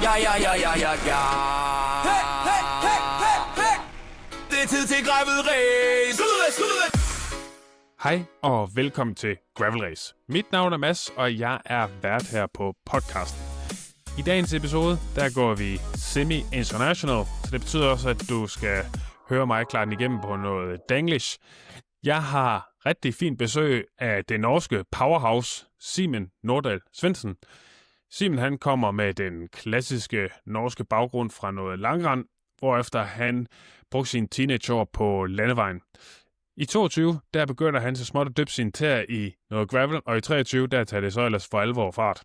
Ja. Det er tid til gravel-race. Hej og velkommen til Gravel Race. Mit navn er Mads, og jeg er vært her på podcasten. I dagens episode, der går vi semi-international, så det betyder også, at du skal høre mig klare den igennem på noget danglish. Jeg har rigtig fint besøg af det norske powerhouse, Simen Nordahl Svendsen. Simen han kommer med den klassiske norske baggrund fra noget langrend, hvorefter han brugte sine teenageår på landevejen. I 22, der begynder han så småt at dyppe sin tær i noget gravel, og i 23, der tager det så ellers for alvor fart.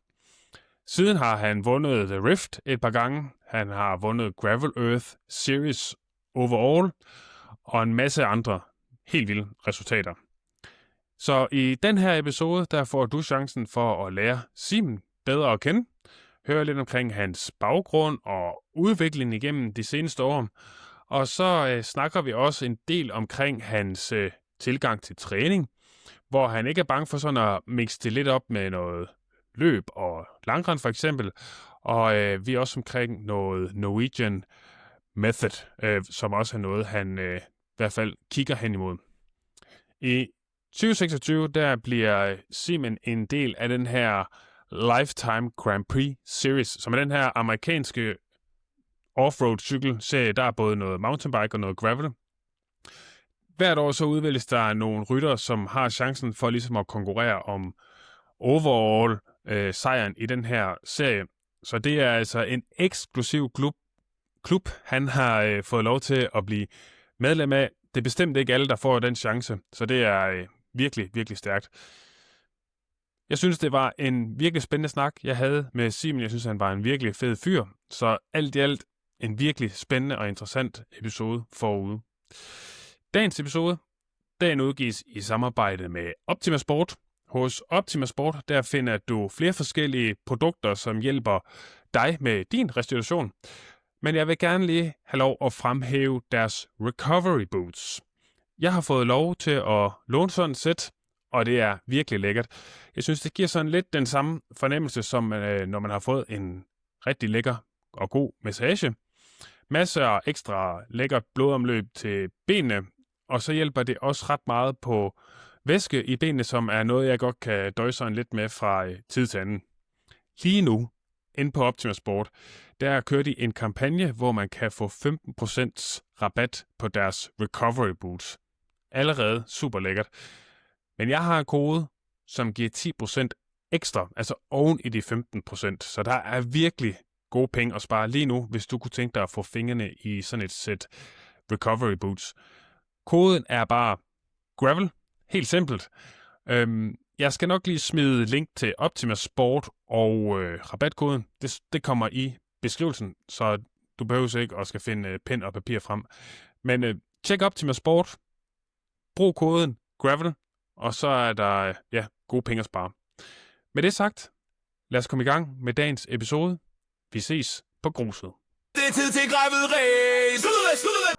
Siden har han vundet The Rift et par gange, han har vundet Gravel Earth Series overall, og en masse andre helt vilde resultater. Så i den her episode, der får du chancen for at lære Simen bedre at kende, høre lidt omkring hans baggrund og udvikling igennem de seneste år, og så snakker vi også en del omkring hans tilgang til træning, hvor han ikke er bange for sådan at mixe det lidt op med noget løb og langrend for eksempel, og vi er også omkring noget Norwegian Method, som også er noget, han i hvert fald kigger hen imod. I 2026, der bliver Simen en del af den her Lifetime Grand Prix Series, som er den her amerikanske offroad cykelserie. Der er både noget mountainbike og noget gravel. Hvert år så udvælges der nogle ryttere, som har chancen for ligesom at konkurrere om overall sejren i den her serie. Så det er altså en eksklusiv klub han har fået lov til at blive medlem af. Det er bestemt ikke alle, der får den chance, så det er virkelig, virkelig stærkt. Jeg synes, det var en virkelig spændende snak, jeg havde med Simen. Jeg synes, han var en virkelig fed fyr. Så alt i alt en virkelig spændende og interessant episode forude. Dagens episode, den udgives i samarbejde med Optima Sport. Hos Optima Sport, der finder du flere forskellige produkter, som hjælper dig med din restitution. Men jeg vil gerne lige have lov at fremhæve deres recovery boots. Jeg har fået lov til at låne sådan et sæt, og det er virkelig lækkert. Jeg synes, det giver sådan lidt den samme fornemmelse, som når man har fået en rigtig lækker og god massage. Masser af ekstra lækkert blodomløb til benene, og så hjælper det også ret meget på væske i benene, som er noget, jeg godt kan døje sådan lidt med fra tid til anden. Lige nu, inde på Optima Sport, der kører de en kampagne, hvor man kan få 15% rabat på deres recovery boots. Allerede super lækkert. Men jeg har en kode, som giver 10% ekstra, altså oven i de 15%. Så der er virkelig gode penge at spare lige nu, hvis du kunne tænke dig at få fingrene i sådan et sæt recovery boots. Koden er bare gravel. Helt simpelt. Jeg skal nok lige smide link til Optima Sport og rabatkoden. Det kommer i beskrivelsen, så du behøver ikke at skal finde pen og papir frem. Men tjek Optima Sport. Brug koden gravel. Og så er der gode penge at spare. Med det sagt, lad os komme i gang med dagens episode. Vi ses på gruset. Det er tid til gravel-race.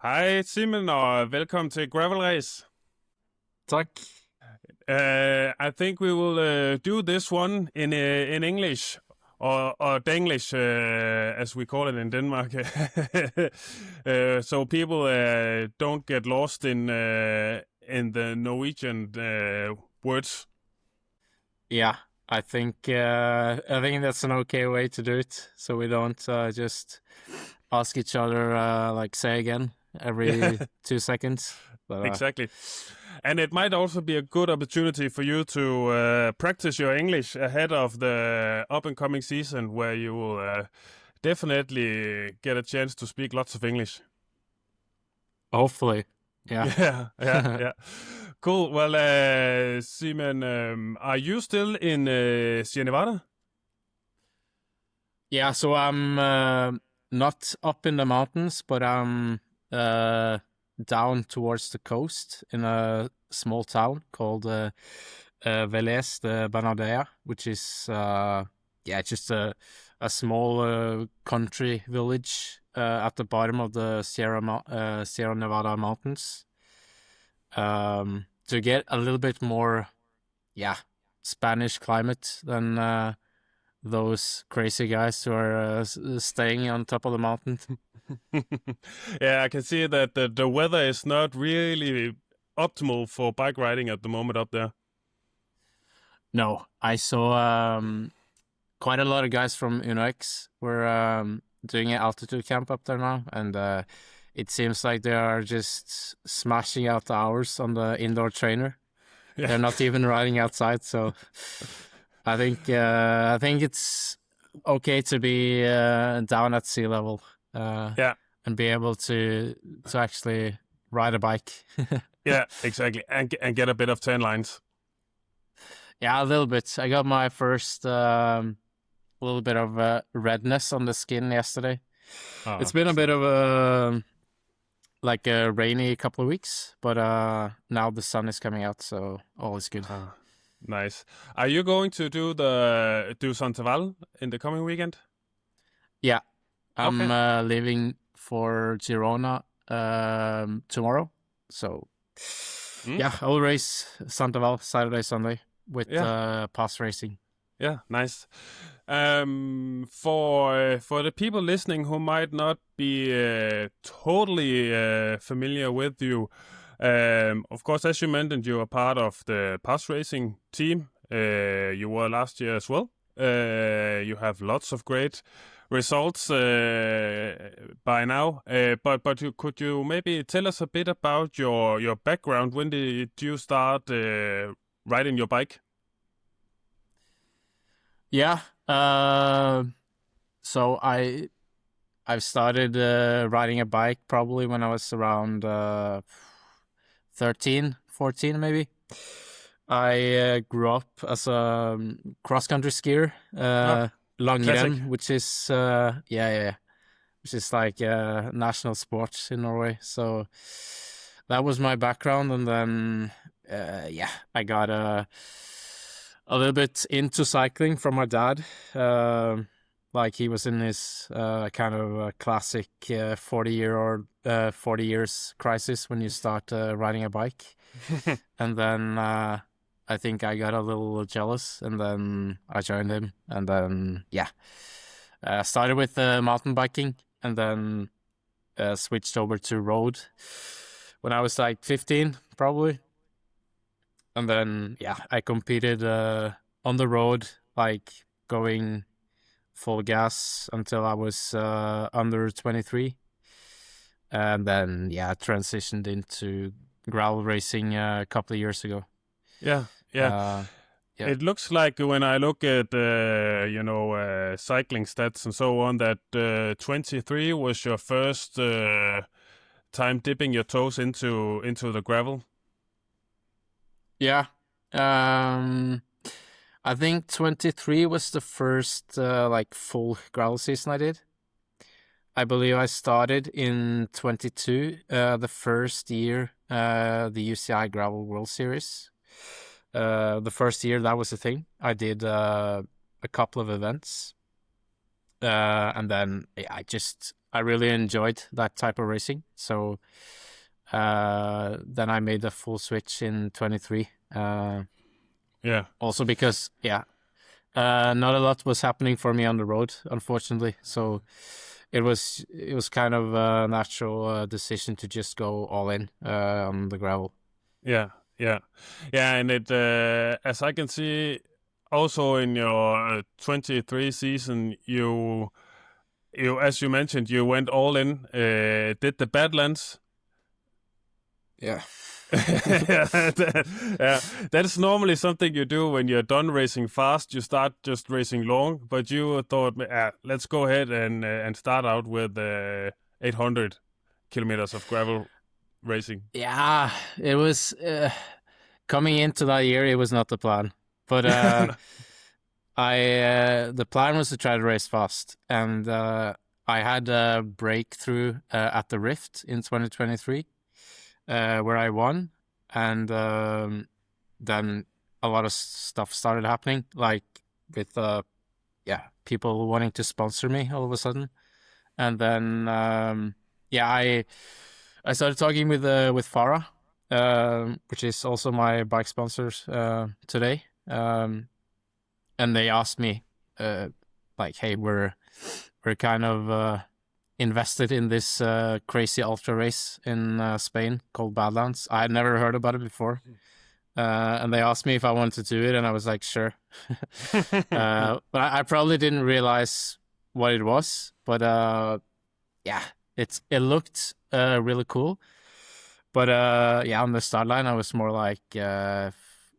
Hej Simen, og velkommen til Gravel Race. Tak. I think we will do this one in English, or Danglish, as we call it in Denmark. So people don't get lost in the Norwegian words. Yeah, I think that's an okay way to do it, so we don't just ask each other say again every 2 seconds. But, Exactly. And it might also be a good opportunity for you to practice your English ahead of the up-and-coming season, where you will definitely get a chance to speak lots of English. hopefully, yeah. Yeah. Cool. Well, Simen, are you still in Sierra Nevada? Yeah, so I'm not up in the mountains, but I'm down towards the coast in a small town called Velez de Banadea, which is just a small country village at the bottom of the Sierra Nevada mountains. To get a little bit more Spanish climate than those crazy guys who are staying on top of the mountain. Yeah, I can see that the weather is not really optimal for bike riding at the moment up there. No, I saw quite a lot of guys from UNOX were doing an altitude camp up there now, and it seems like they are just smashing out the hours on the indoor trainer. Yeah. They're not even riding outside, so I think it's okay to be down at sea level. And be able to actually ride a bike. Yeah, exactly, and get a bit of tan lines. Yeah, a little bit. I got my first little bit of redness on the skin yesterday. Oh, it's been a bit of a rainy couple of weeks, but now the sun is coming out, so all is good. Nice. Are you going to do Santaval in the coming weekend? Yeah, I'm leaving for Girona tomorrow, so yeah, I will race Santaval Saturday, Sunday with pass racing. Yeah, nice. For the people listening who might not be totally familiar with you, of course, as you mentioned, you are part of the pass racing team. You were last year as well. You have lots of great results by now. But could you maybe tell us a bit about your background? When did you start riding your bike? Yeah. So I've started riding a bike probably when I was around 13, 14 maybe. I grew up as a cross-country skier, langrenn, which is which is like a national sport in Norway. So that was my background, and then I got a little bit into cycling from my dad. Like he was in his kind of classic 40 years crisis when you start riding a bike. And then I think I got a little jealous, and then I joined him, and then started with mountain biking, and then switched over to road when I was like 15 probably. And then I competed on the road, like going full gas until I was under 23, and then transitioned into gravel racing a couple of years ago. It looks like when I look at cycling stats and so on, that 23 was your first time dipping your toes into the gravel. Yeah, I think 23 was the first like full gravel season I did. I believe I started in 22, the first year, the UCI Gravel World Series. The first year that was the thing. I did a couple of events, and then I really enjoyed that type of racing. So then I made a full switch in 23. Also because not a lot was happening for me on the road, unfortunately. So it was kind of a natural decision to just go all in on the gravel. And it as I can see, also in your 23 season, you as you mentioned, you went all in. Did the Badlands? That's normally something you do when you're done racing fast. You start just racing long, but you thought, let's go ahead and start out with 800 kilometers of gravel racing. Yeah, it was coming into that year. It was not the plan, but the plan was to try to race fast, and I had a breakthrough at the Rift in 2023. Where I won, and then a lot of stuff started happening, like with people wanting to sponsor me all of a sudden, and then I started talking with Farah, which is also my bike sponsors today, and they asked me like, hey, we're kind of invested in this crazy ultra race in Spain called Badlands. I had never heard about it before. And they asked me if I wanted to do it, and I was like, sure. But I probably didn't realize what it was. But yeah, it looked really cool. But yeah, on the start line, I was more like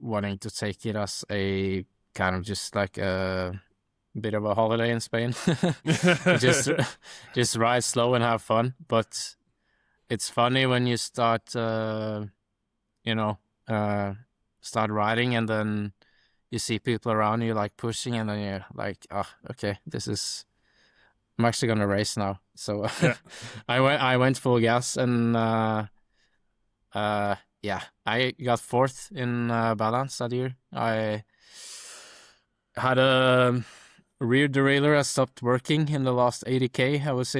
wanting to take it as a kind of just like a bit of a holiday in Spain. just ride slow and have fun. But it's funny when you start, start riding, and then you see people around you like pushing, and then you're like, oh, okay, I'm actually gonna race now. So yeah. I went full gas, and yeah, I got fourth in balance that year. I had a rear derailleur. I stopped working in the last 80k. I was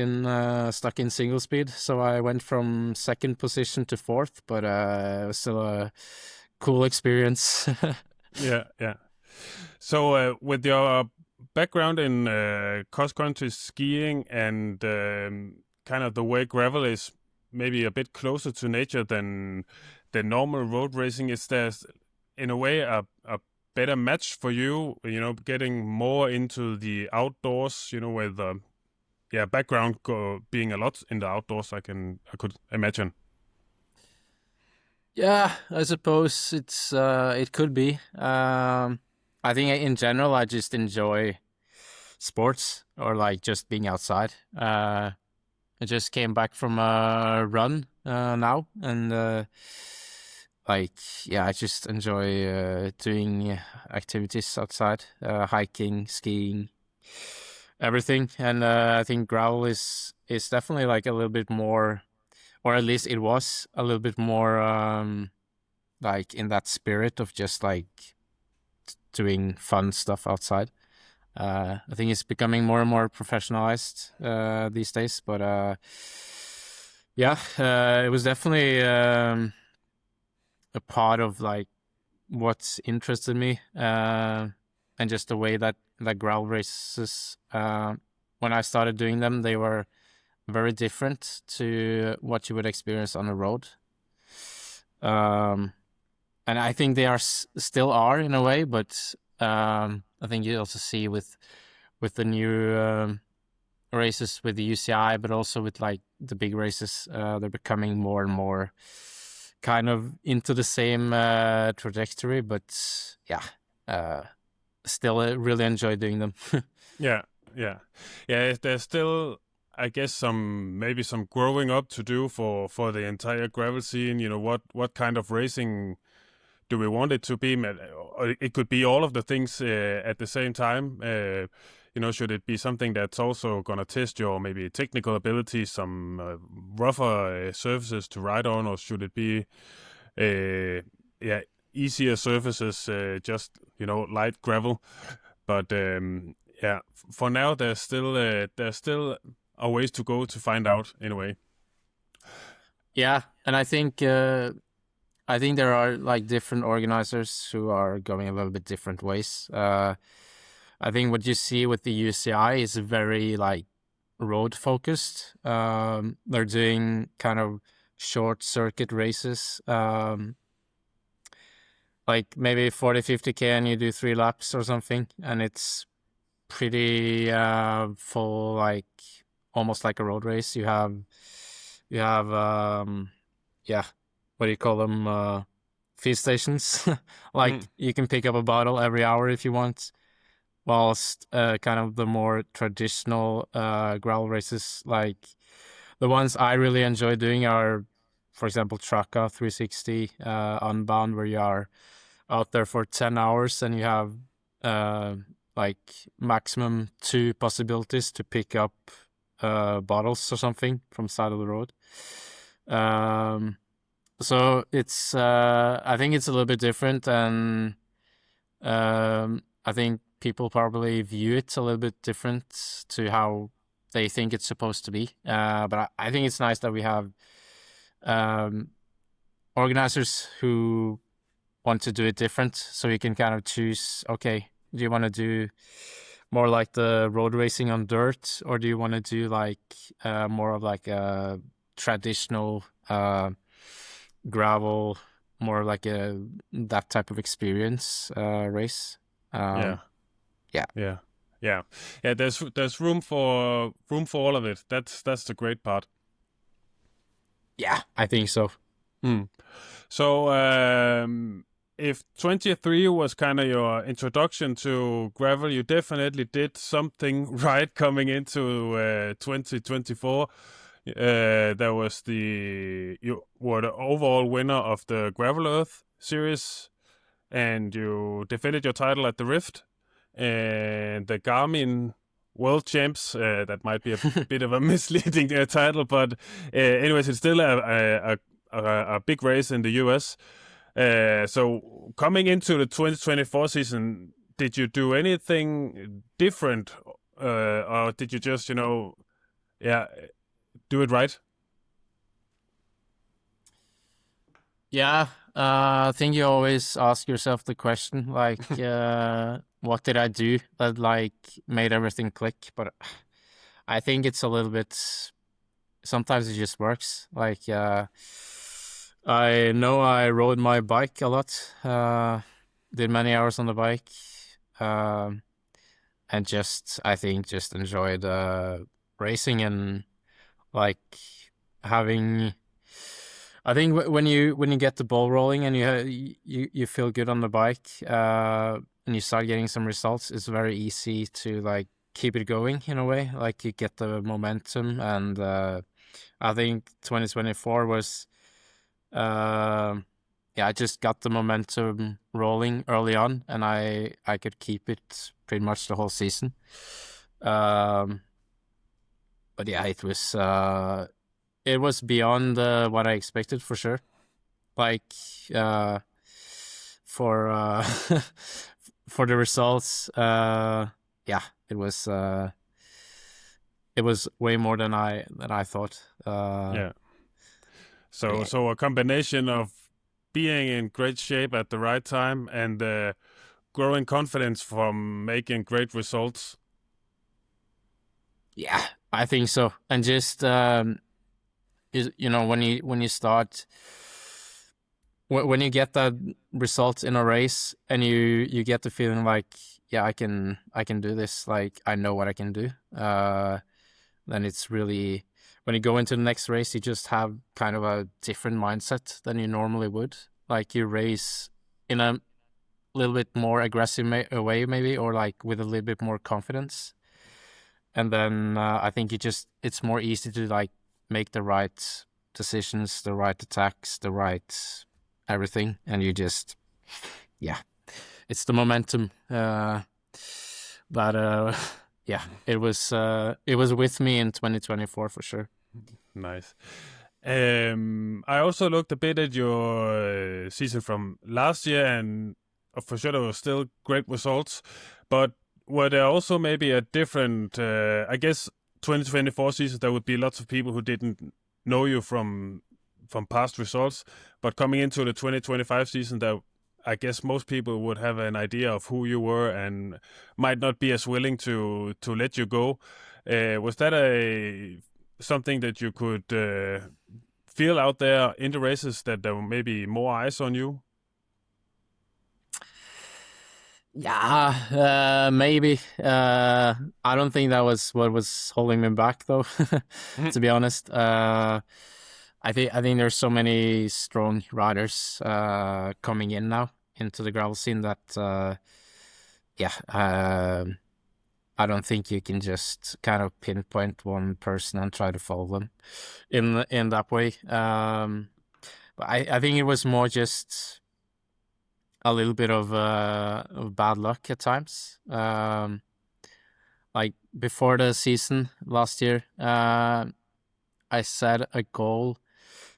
stuck in single speed, so I went from second position to fourth, but it was still a cool experience. Yeah. So with your background in cross-country skiing and kind of the way gravel is maybe a bit closer to nature than the normal road racing, is there in a way a better match for you, getting more into the outdoors, with background being a lot in the outdoors, I could imagine. Yeah, I suppose it could be. I think in general I just enjoy sports, or like just being outside. I just came back from a run now, and I just enjoy doing activities outside, hiking, skiing, everything. And I think gravel is definitely like a little bit more, or at least it was a little bit more like in that spirit of just like doing fun stuff outside. I think it's becoming more and more professionalized these days, but it was definitely a part of like what interested me, and just the way that gravel races, when I started doing them, they were very different to what you would experience on the road. And I think they still are in a way, but I think you also see with the new races with the UCI, but also with like the big races, they're becoming more and more kind of into the same trajectory. But still really enjoy doing them. Yeah. There's still, I guess, maybe some growing up to do for the entire gravel scene. What kind of racing do we want it to be? Or it could be all of the things at the same time. Should it be something that's also going to test your maybe technical ability, some rougher surfaces to ride on, or should it be easier surfaces, just light gravel? But for now there's still a ways to go to find out in a way. Yeah, and I think there are like different organizers who are going a little bit different ways. I think what you see with the UCI is very like road focused. They're doing kind of short circuit races, like maybe 40-50k, and you do 3 laps or something, and it's pretty full, like almost like a road race. You have what do you call them, feed stations. Like you can pick up a bottle every hour if you want, whilst kind of the more traditional gravel races, like the ones I really enjoy doing, are, for example, Traka 360 Unbound, where you are out there for 10 hours and you have like maximum 2 possibilities to pick up bottles or something from side of the road. So it's I think it's a little bit different, and I think people probably view it a little bit different to how they think it's supposed to be. But I think it's nice that we have organizers who want to do it different, so you can kind of choose, okay, do you want to do more like the road racing on dirt, or do you want to do like more of like a traditional gravel, more like that type of experience race? Yeah. Yeah. Yeah. Yeah. Yeah. There's room for all of it. That's the great part. Yeah, I think so. So, if 23 was kind of your introduction to gravel, you definitely did something right coming into 2024. There was you were the overall winner of the Gravel Earth series, and you defended your title at the Rift, and the Garmin World Champs. That might be a bit of a misleading title, but anyways, it's still a big race in the US. So coming into the 2024 season, did you do anything different, or did you just, do it right? Yeah, I think you always ask yourself the question, like, what did I do that like made everything click? But I think it's a little bit. Sometimes it just works. Like, I know I rode my bike a lot, did many hours on the bike, and I think just enjoyed racing and like having. I think when you get the ball rolling and you feel good on the bike, and you start getting some results, it's very easy to like keep it going in a way. Like you get the momentum, and I think 2024 was, I just got the momentum rolling early on, and I could keep it pretty much the whole season. But yeah, it was beyond what I expected for sure. Like for for the results, it was way more than I thought. Yeah. So a combination of being in great shape at the right time and growing confidence from making great results. Yeah, I think so. And just when you start, when you get that result in a race and you get the feeling like, yeah, I can do this. Like I know what I can do. Then it's really, when you go into the next race, you just have kind of a different mindset than you normally would. Like you race in a little bit more aggressive way maybe, or like with a little bit more confidence. And then I think it's more easy to like make the right decisions, the right attacks, the right everything. And you just, it's the momentum. It was with me in 2024 for sure. Nice. I also looked a bit at your season from last year, and for sure there were still great results. But were there also maybe a different, I guess 2024 season, there would be lots of people who didn't know you from past results, but coming into the 2025 season, that I guess most people would have an idea of who you were and might not be as willing to let you go. Was that something that you could feel out there in the races, that there were maybe more eyes on you? Yeah, maybe. I don't think that was what was holding me back, though. To be honest, I think there's so many strong riders coming in now into the gravel scene that I don't think you can just kind of pinpoint one person and try to follow them in that way. But I think it was more just a little bit of bad luck at times. Like before the season last year, I set a goal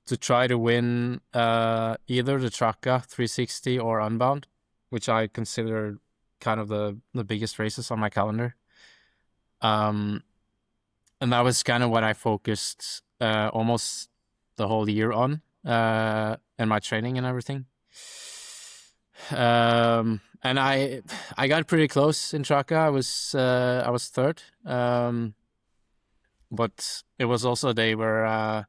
to try to win either the Traka 360 or Unbound, which I consider kind of the biggest races on my calendar. And that was kind of what I focused almost the whole year on, and my training and everything. And I got pretty close in Chaka. I was third. But it was also a day where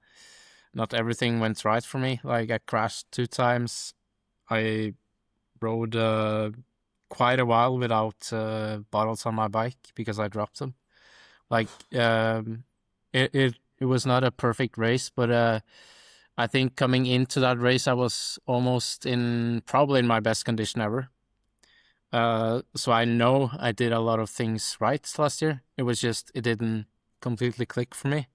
not everything went right for me. Like I crashed 2 times. I rode quite a while without bottles on my bike because I dropped them. Like it was not a perfect race, but I think coming into that race I was almost probably in my best condition ever. So I know I did a lot of things right last year. It was just it didn't completely click for me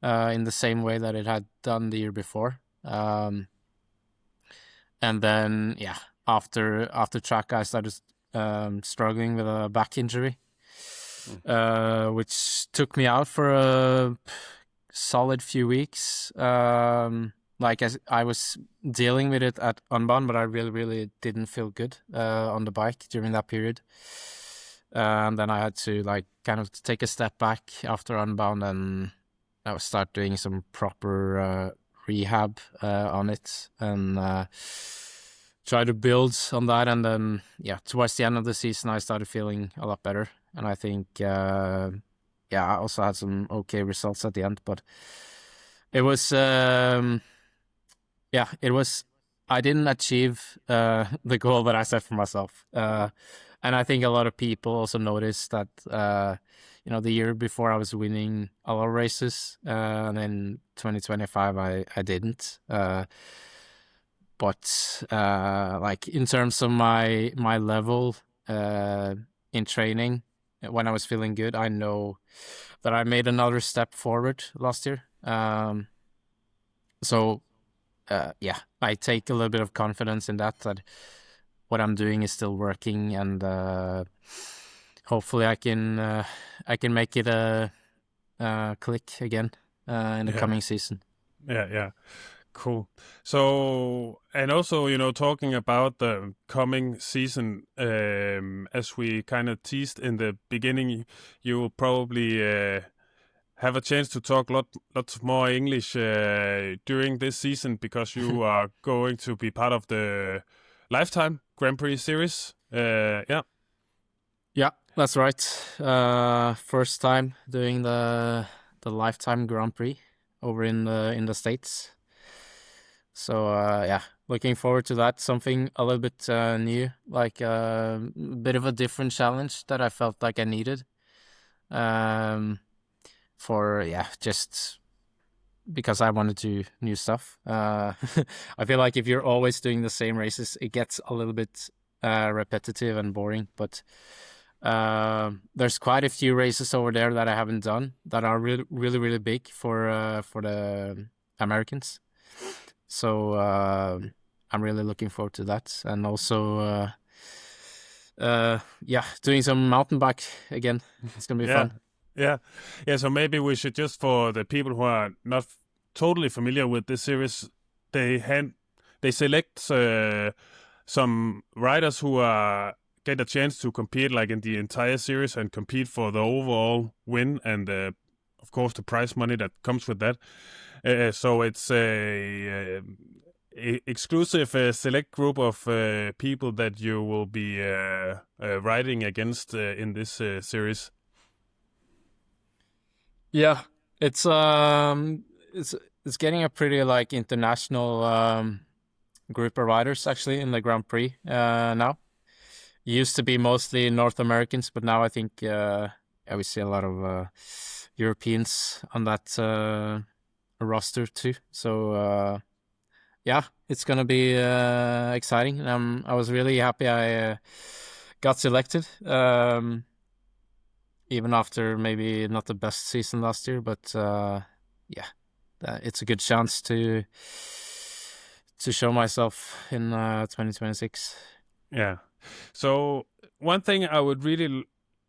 in the same way that it had done the year before. And then after track I started struggling with a back injury, which took me out for a solid few weeks. Like I was dealing with it at Unbound, but I really didn't feel good on the bike during that period. And then I had to like kind of take a step back after Unbound and I would start doing some proper rehab on it and try to build on that. And then towards the end of the season I started feeling a lot better. And I think I also had some okay results at the end, but it was I didn't achieve the goal that I set for myself. And I think a lot of people also noticed that, the year before I was winning a lot of races, and then 2025 I didn't. But like in terms of my level in training, when I was feeling good, I know that I made another step forward last year. So I take a little bit of confidence in that what I'm doing is still working, and hopefully I can make it a click again in the coming season. Yeah. Cool. So, and also, talking about the coming season, as we kind of teased in the beginning, you will probably have a chance to talk lots more English during this season because you are going to be part of the Lifetime Grand Prix series. Yeah, that's right. First time doing the Lifetime Grand Prix over in the States. So looking forward to that. Something a little bit new, like a bit of a different challenge that I felt like I needed. Just because I wanted to do new stuff. I feel like if you're always doing the same races, it gets a little bit repetitive and boring. But there's quite a few races over there that I haven't done that are really, really, really big for the Americans. So I'm really looking forward to that, and also doing some mountain bike again. It's gonna be fun. Yeah. So maybe we should, just for the people who are not totally familiar with this series, they select some riders who get a chance to compete like in the entire series and compete for the overall win and of course the prize money that comes with that. So it's a exclusive select group of people that you will be riding against in this series. Yeah, it's getting a pretty like international group of riders actually in the Grand Prix now. It used to be mostly North Americans, but now I think we see a lot of Europeans on that roster too. So it's gonna be exciting. I was really happy I got selected. Even after maybe not the best season last year, but it's a good chance to show myself in 2026. Yeah. So one thing I would really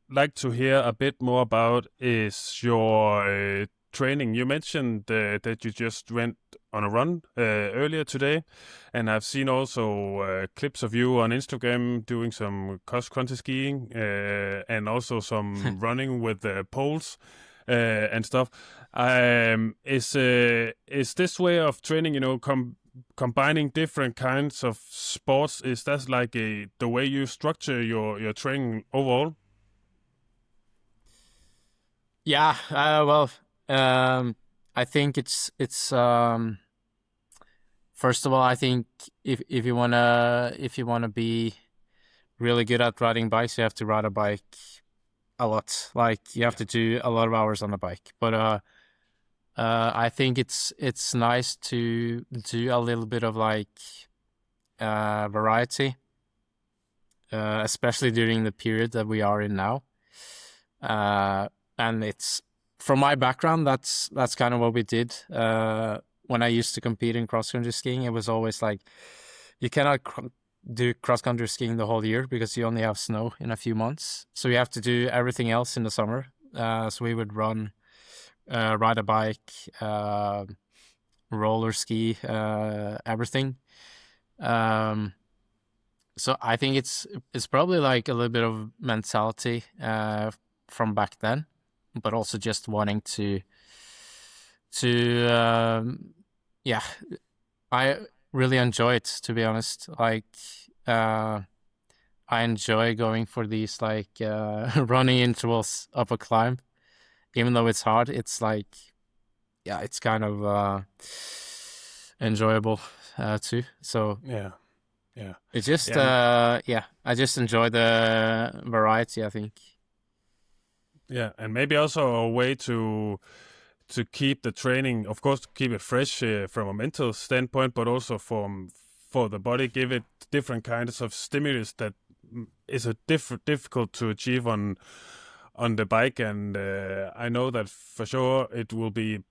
like to hear a bit more about is your training. You mentioned that you just went on a run earlier today, and I've seen also clips of you on Instagram doing some cross-country skiing and also some running with poles and stuff. Is this way of training, combining different kinds of sports, is that like the way you structure your training overall? Yeah, I think it's first of all, I think if you wanna be really good at riding bikes, you have to ride a bike a lot. Like you have to do a lot of hours on a bike. But I think it's nice to do a little bit of like variety, especially during the period that we are in now. And it's from my background, that's kind of what we did. When I used to compete in cross-country skiing, it was always like you cannot do cross-country skiing the whole year because you only have snow in a few months. So you have to do everything else in the summer. So we would run, ride a bike, roller ski, everything. So I think it's probably like a little bit of mentality from back then, but also just wanting to I really enjoy it, to be honest. Like I enjoy going for these like running intervals up a climb, even though it's hard. It's like it's kind of enjoyable too. So Yeah. it's just I just enjoy the variety, I think. Yeah, and maybe also a way to keep the training, of course, to keep it fresh from a mental standpoint, but also for the body, give it different kinds of stimulus that is difficult to achieve on the bike. And I know that for sure it will be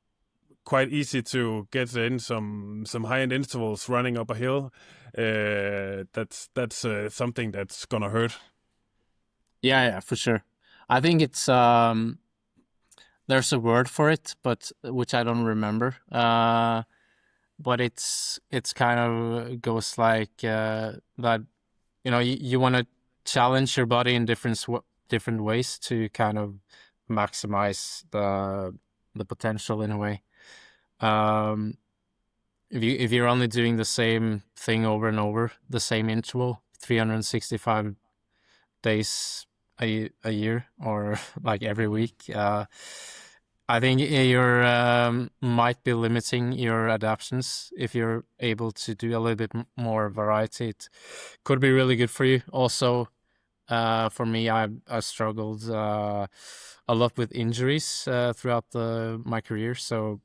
quite easy to get in some high-end intervals running up a hill. That's something that's gonna hurt. Yeah, for sure. I think it's there's a word for it, but which I don't remember. But it's kind of goes like that. You know, you want to challenge your body in different ways to kind of maximize the potential in a way. If you're only doing the same thing over and over, the same interval, 365 days a year or like every week, I think you're might be limiting your adaptations. If you're able to do a little bit more variety, it could be really good for you. Also, for me, I struggled a lot with injuries throughout my career, so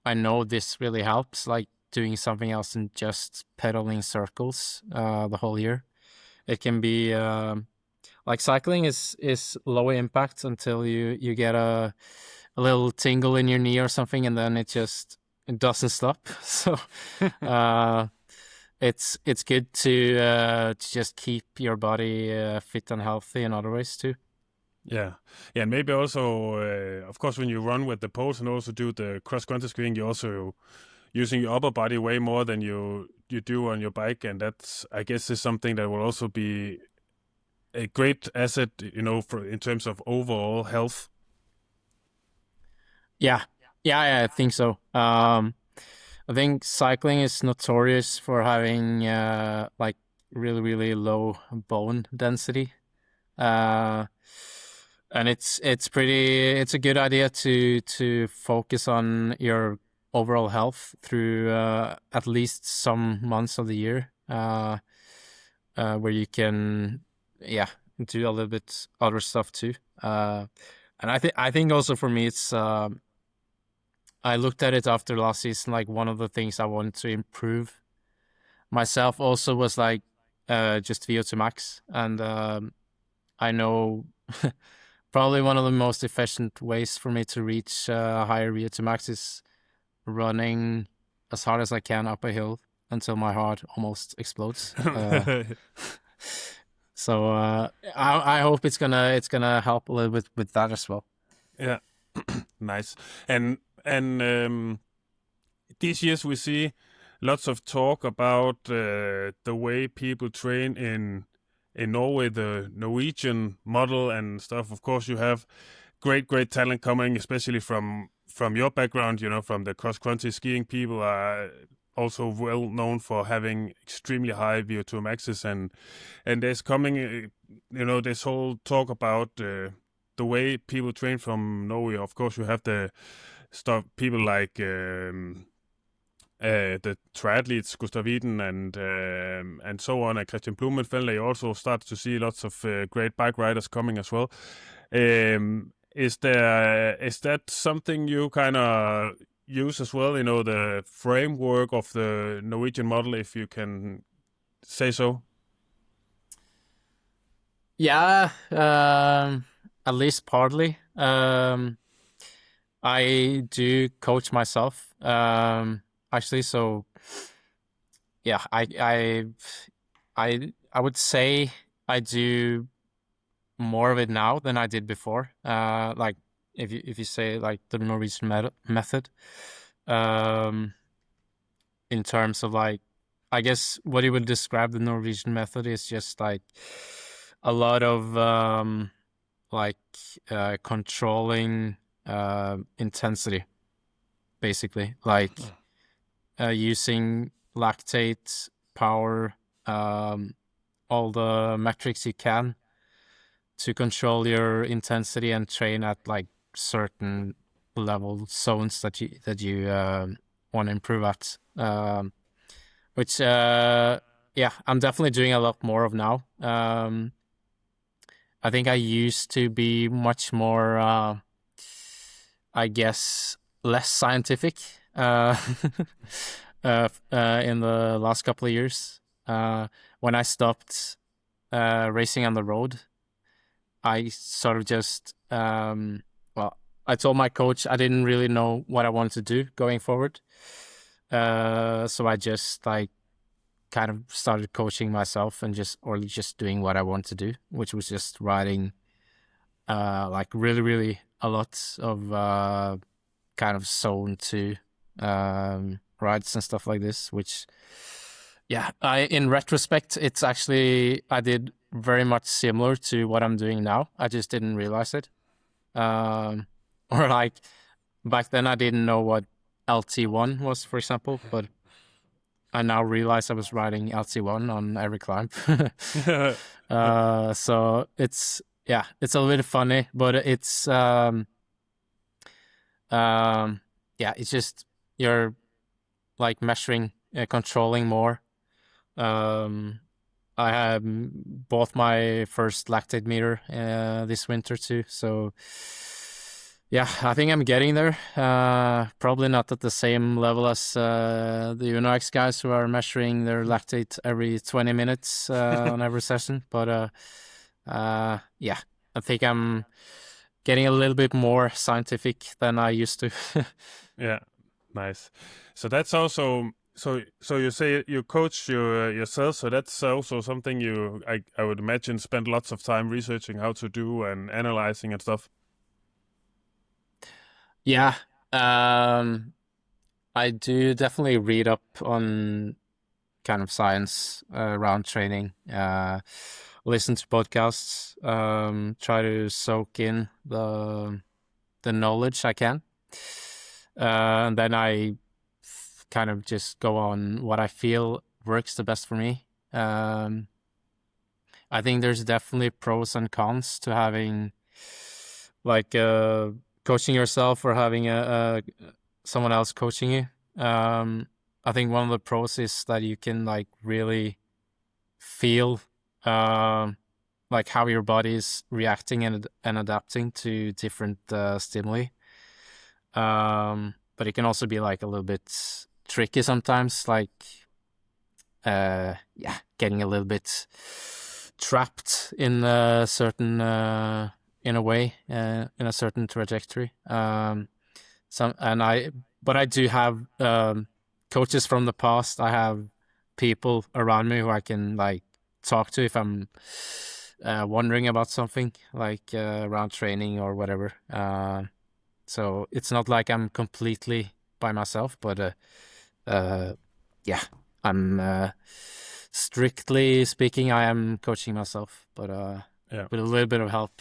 I know this really helps, like doing something else than just pedaling circles the whole year. It can be like cycling is low impact until you get a little tingle in your knee or something, and then it doesn't stop. So it's good to just keep your body fit and healthy in other ways too. Yeah, and maybe also, of course, when you run with the poles and also do the cross-country skiing, you're also using your upper body way more than you do on your bike, and that's, I guess, is something that will also be a great asset, in terms of overall health. Yeah, I think so. I think cycling is notorious for having like really, really low bone density. And it's a good idea to focus on your overall health through at least some months of the year, where you can do a little bit other stuff too. And I think also for me it's I looked at it after last season, like one of the things I wanted to improve myself also was like just VO2 max, and I know probably one of the most efficient ways for me to reach higher VO2 max is running as hard as I can up a hill until my heart almost explodes. So I hope it's gonna help a little bit with that as well. Yeah, nice. And these years we see lots of talk about the way people train in Norway, the Norwegian model and stuff. Of course, you have great talent coming, especially from your background. From the cross country skiing. People are also well known for having extremely high VO2 maxes, and there's coming, this whole talk about the way people train from Norway. Of course, you have the stuff people like the triathletes Gustav Iden and so on, and Christian Blumenfeld. You also start to see lots of great bike riders coming as well. Is that something you kind of use as well? The framework of the Norwegian model, if you can say so. Yeah, at least partly. I do coach myself, actually. So, yeah, I would say I do more of it now than I did before. Like if you say like the Norwegian method, in terms of like, I guess what you would describe the Norwegian method is just like a lot of controlling intensity, basically, like using lactate, power, all the metrics you can to control your intensity and train at like certain level zones that you want to improve at, which I'm definitely doing a lot more of now. I think I used to be much more I guess less scientific in the last couple of years. When I stopped racing on the road, I sort of just I told my coach I didn't really know what I wanted to do going forward, so I just like kind of started coaching myself and just doing what I want to do, which was just riding like really, really a lot of kind of zone 2 rides and stuff like this, which in retrospect, it's actually, I did very much similar to what I'm doing now. I just didn't realize it. Or like back then I didn't know what LT1 was, for example, but I now realize I was riding LT1 on every climb. So it's a little bit funny, but it's it's just you're like measuring, controlling more. I have bought my first lactate meter this winter too, so yeah, I think I'm getting there. Probably not at the same level as the UNOX guys who are measuring their lactate every 20 minutes on every session. But I think I'm getting a little bit more scientific than I used to. Yeah, nice. So that's also so you say you coach yourself. So that's also something I would imagine spend lots of time researching how to do and analyzing and stuff. Yeah, I do definitely read up on kind of science around training, listen to podcasts, try to soak in the knowledge I can, and then I kind of just go on what I feel works the best for me. I think there's definitely pros and cons to having like coaching yourself or having someone else coaching you. I think one of the pros is that you can like really feel like how your body is reacting and adapting to different stimuli. But it can also be like a little bit tricky sometimes, like getting a little bit trapped in a certain in a way, in a certain trajectory. But I do have coaches from the past. I have people around me who I can like talk to if I'm wondering about something, like around training or whatever. So it's not like I'm completely by myself, but I'm strictly speaking, I am coaching myself, but with a little bit of help.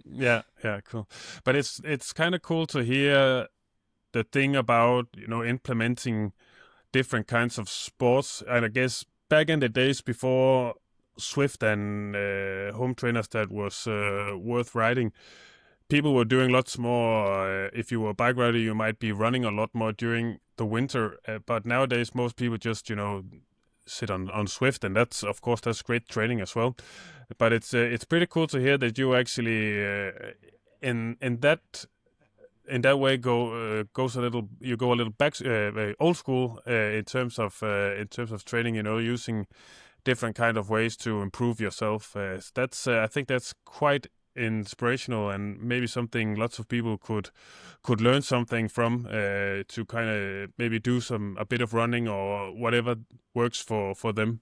Yeah, cool. But it's kind of cool to hear the thing about implementing different kinds of sports. And I guess back in the days before Swift and home trainers that was worth riding, people were doing lots more. If you were a bike rider, you might be running a lot more during the winter. But nowadays, most people just, sit on Swift, and that's great training as well. But it's pretty cool to hear that you actually in that way go a little back old school in terms of training. Using different kind of ways to improve yourself. I think that's quite inspirational, and maybe something lots of people could learn something from, to kind of maybe do a bit of running or whatever works for them.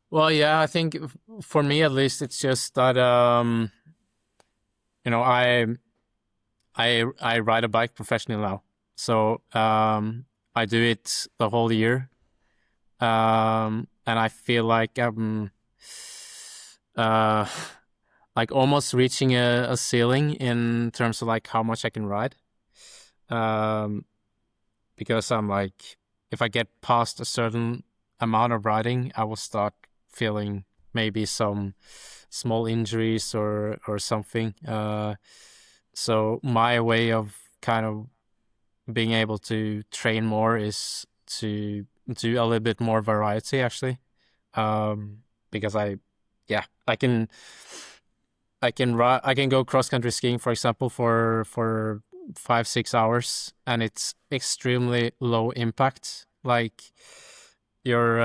Well, yeah, I think for me at least, it's just that I ride a bike professionally now, so I do it the whole year, and I feel like I'm like almost reaching a ceiling in terms of like how much I can ride, because I'm like, if I get past a certain amount of riding, I will start feeling maybe some small injuries or something. So my way of kind of being able to train more is to do a little bit more variety, actually, because I can go cross country skiing, for example, for 5-6 hours, and it's extremely low impact. Like, your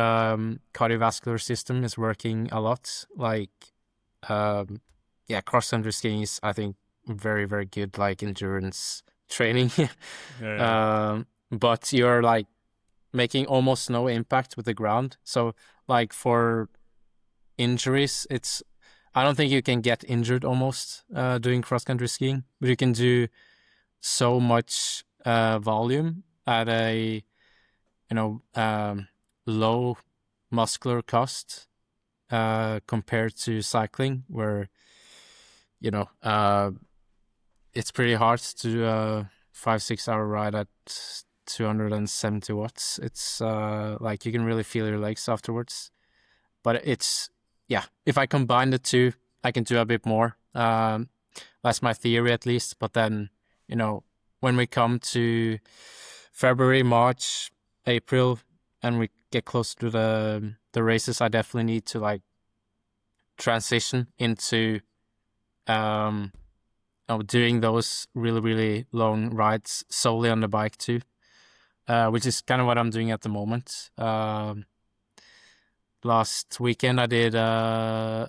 cardiovascular system is working a lot. Like, cross country skiing is, I think, very, very good, like, endurance training. But you're like making almost no impact with the ground. So like for injuries, I don't think you can get injured almost doing cross country skiing, but you can do so much volume at a low muscular cost compared to cycling, where it's pretty hard to do a 5-6 hour ride at 270 watts. It's like you can really feel your legs afterwards. But it's, if I combine the two, I can do a bit more. That's my theory, at least. But then, when we come to February, March, April, and we get close to the races, I definitely need to like transition into doing those really, really long rides solely on the bike too, which is kind of what I'm doing at the moment. Last weekend I did 8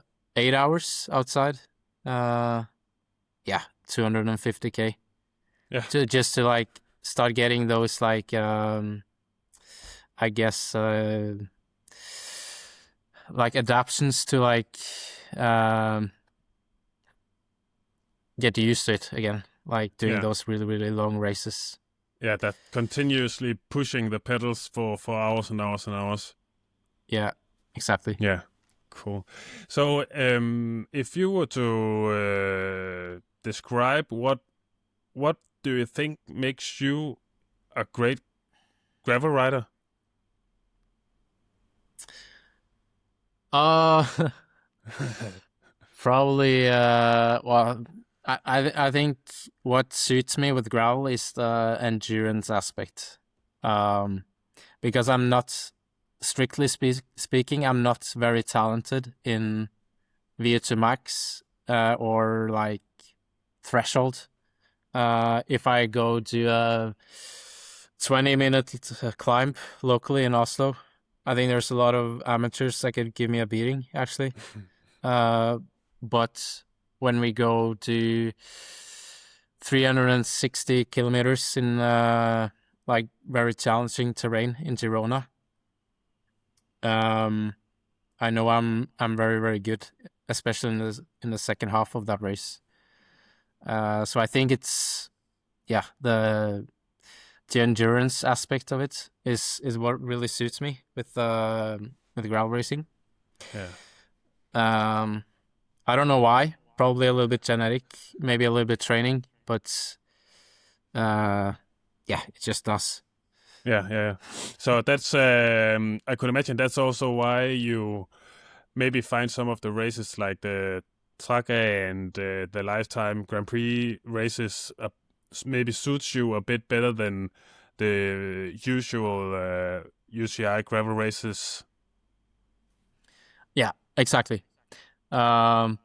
hours outside. 250k. Yeah. Just to like start getting those like I guess like adaptations to like get used to it again, like doing those really, really long races. Yeah, that continuously pushing the pedals for hours and hours and hours. Yeah, exactly. Yeah, cool. So if you were to describe what do you think makes you a great gravel rider? Probably well, I think what suits me with gravel is the endurance aspect, because I'm not, strictly speaking, I'm not very talented in VO2 max or like threshold. If I go do a 20-minute climb locally in Oslo, I think there's a lot of amateurs that could give me a beating, actually. But when we go to 360 kilometers in like very challenging terrain in Girona, I know I'm very, very good, especially in the second half of that race. So I think it's the endurance aspect of it is what really suits me with gravel racing. Yeah. I don't know why. Probably a little bit genetic, maybe a little bit training, but it just does. Yeah. So that's I could imagine that's also why you maybe find some of the races like the Drenge and the Lifetime Grand Prix races maybe suits you a bit better than the usual UCI gravel races. Yeah, exactly. I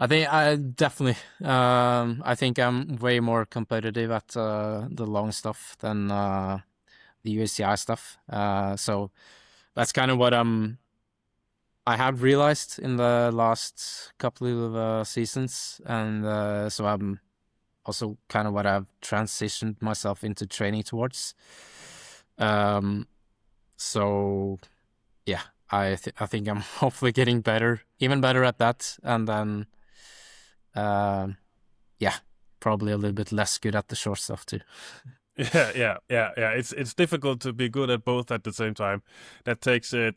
think I definitely. I think I'm way more competitive at the long stuff than the UCI stuff. So that's kind of what I have realized in the last couple of seasons, and so I'm also kind of what I've transitioned myself into training towards. So yeah, I think I'm hopefully getting even better at that, and then yeah, probably a little bit less good at the short stuff too. Yeah. It's difficult to be good at both at the same time. That takes a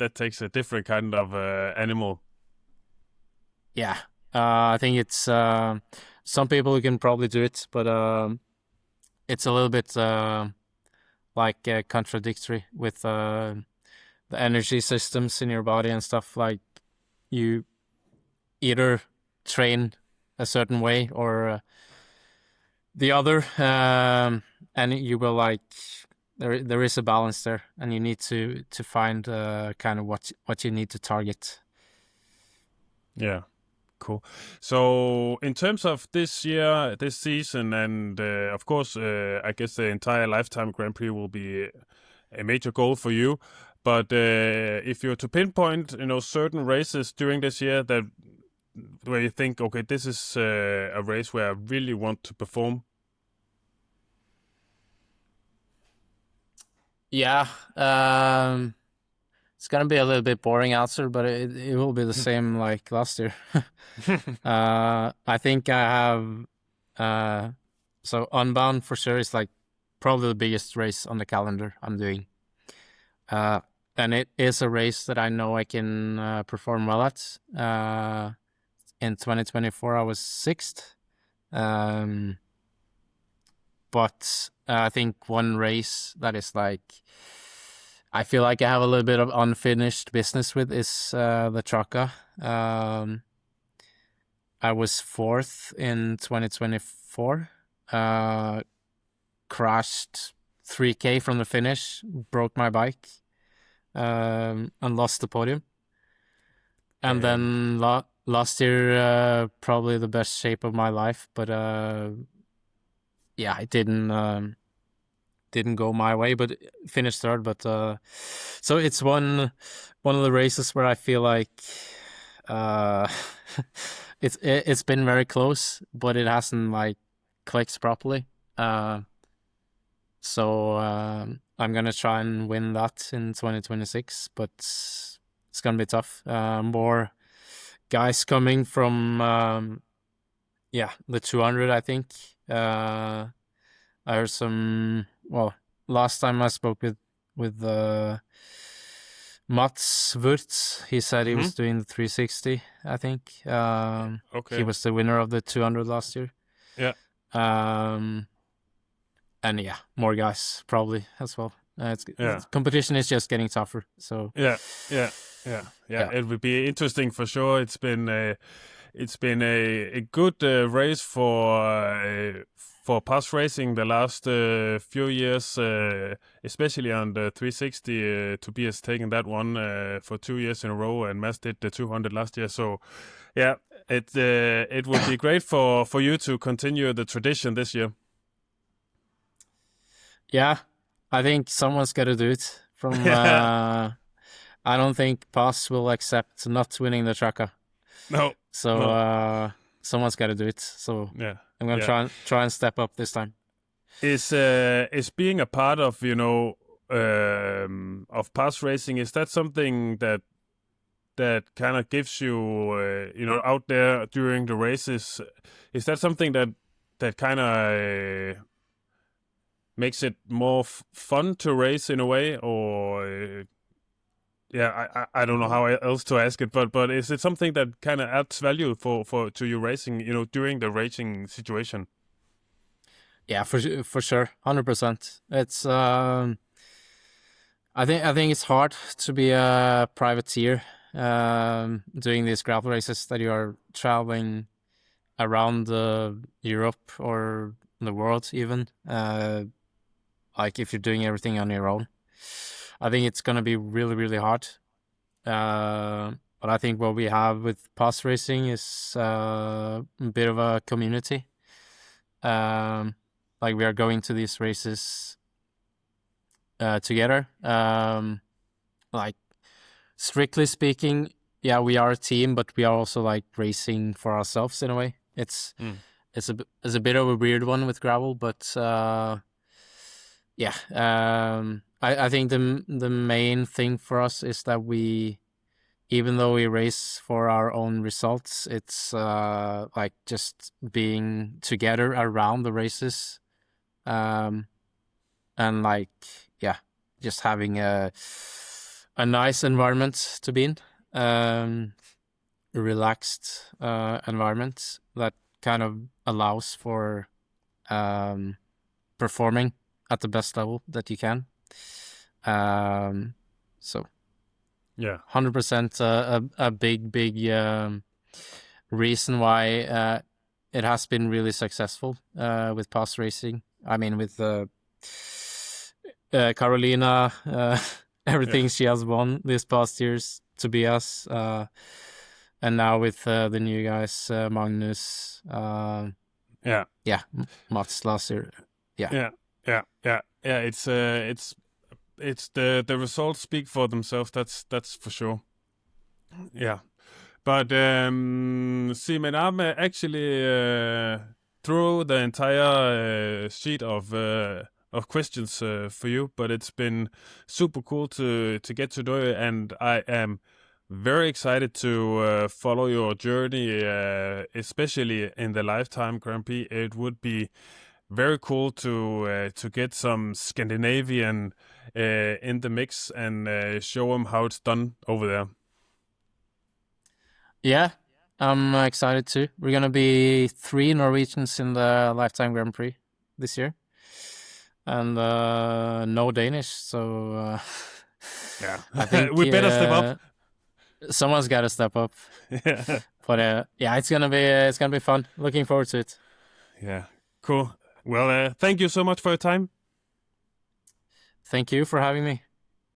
different kind of animal. Yeah, I think it's some people can probably do it, but it's a little bit like contradictory with the energy systems in your body and stuff. Like you either train a certain way or the other, and you will like there is a balance there, and you need to find kind of what you need to target. Yeah. Cool. So in terms of this year, this season, and of course, I guess the entire Lifetime Grand Prix will be a major goal for you. But if you're to pinpoint, certain races during this year that where you think, okay, this is a race where I really want to perform. Yeah, it's gonna be a little bit boring answer, but it will be the same like last year. I think I have so Unbound for sure is like probably the biggest race on the calendar I'm doing. And it is a race that I know I can perform well at. In 2024, I was 6th. But I think one race that is like, I feel like I have a little bit of unfinished business with is the Traka. I was 4th in 2024. Crashed 3K from the finish, broke my bike, and lost the podium. And then last year, probably the best shape of my life, but yeah, it didn't go my way, but finished 3rd. But so it's one of the races where I feel like it's been very close, but it hasn't like clicked properly. So I'm gonna try and win that in 2026, but it's gonna be tough. More guys coming from the 200, I think. I heard some. Well, last time I spoke with Mats Wurtz, he said he was doing the 360. I think. Okay. He was the winner of the 200 last year. Yeah. And yeah, more guys probably as well. Competition is just getting tougher. So yeah. It would be interesting for sure. It's been a good race for pass racing the last few years, especially on the 360. Tobias taken that one for 2 years in a row, and Mads did the 200 last year. So yeah, it would be great for you to continue the tradition this year. Yeah, I think someone's got to do it. I don't think Pass will accept not winning the Traka. No. So someone's got to do it. So yeah, I'm gonna try and step up this time. Is being a part of of pass racing, is that something that kind of gives you out there during the races? Is that something that kind of makes it more fun to race in a way, or I don't know how else to ask it, but is it something that kind of adds value to your racing, during the racing situation? Yeah, for sure, 100%. It's I think it's hard to be a privateer doing these gravel races that you are traveling around Europe or the world even. Like if you're doing everything on your own, I think it's gonna be really, really hard. But I think what we have with pass racing is a bit of a community. Like we are going to these races together. Like strictly speaking, yeah, we are a team, but we are also like racing for ourselves in a way. It's a bit of a weird one with gravel, but yeah. I think the main thing for us is that we, even though we race for our own results, it's like just being together around the races, and like just having a nice environment to be in, a relaxed environment that kind of allows for performing at the best level that you can. So Yeah. 100% a big reason why it has been really successful with pass racing. I mean, with Carolina, everything she has won these past years, Tobias, and now with the new guys, Magnus, Mats last year. Yeah. It's the results speak for themselves. That's for sure. Yeah, but Simen, I'm actually through the entire sheet of questions for you, but it's been super cool to get to know you, and I am very excited to follow your journey, especially in the Lifetime Grand Prix. It would be very cool to get some Scandinavian in the mix and show them how it's done over there. Yeah, I'm excited too. We're gonna be 3 Norwegians in the Lifetime Grand Prix this year, and no Danish. So yeah, I think we better step up. Someone's got to step up. Yeah, But yeah, it's gonna be fun. Looking forward to it. Yeah, cool. Well, thank you so much for your time. Thank you for having me.